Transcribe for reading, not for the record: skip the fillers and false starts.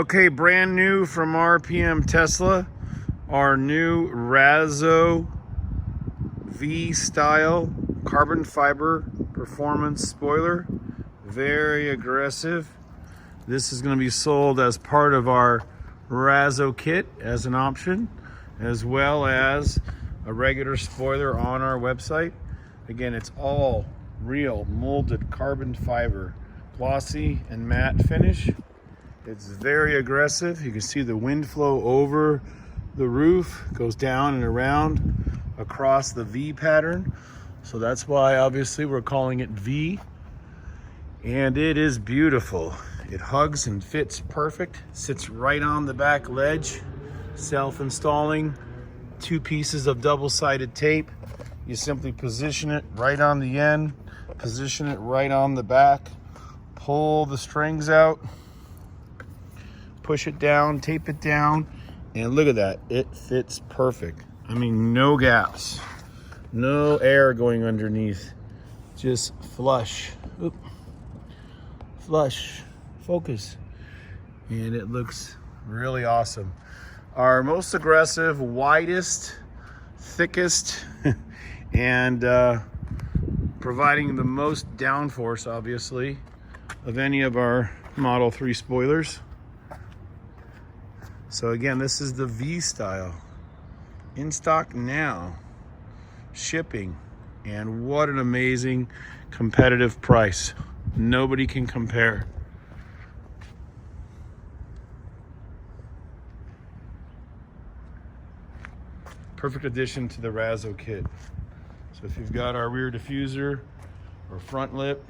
Okay, brand new from RPM Tesla, our new Razzo V style carbon fiber performance spoiler. Very aggressive. This is going to be sold as part of our Razzo kit as an option, as well as a regular spoiler on our website. Again, it's all real molded carbon fiber, glossy and matte finish. It's very aggressive. You can see the wind flow over the roof, goes down and around across the V pattern. So that's why obviously we're calling it V. And it is beautiful. It hugs and fits perfect. Sits right on the back ledge, self-installing. 2 pieces of double-sided tape. You simply position it right on the end, position it right on the back, pull the strings out, push it down, tape it down, and look at that. It fits perfect. I mean, no gaps, no air going underneath, just flush. Oop. Flush, focus, and it looks really awesome. Our most aggressive, widest, thickest, and providing the most downforce, obviously, of any of our Model 3 spoilers. So again, this is the V style, in stock now, shipping, and what an amazing competitive price. Nobody can compare. Perfect addition to the Razzo kit. So if you've got our rear diffuser or front lip,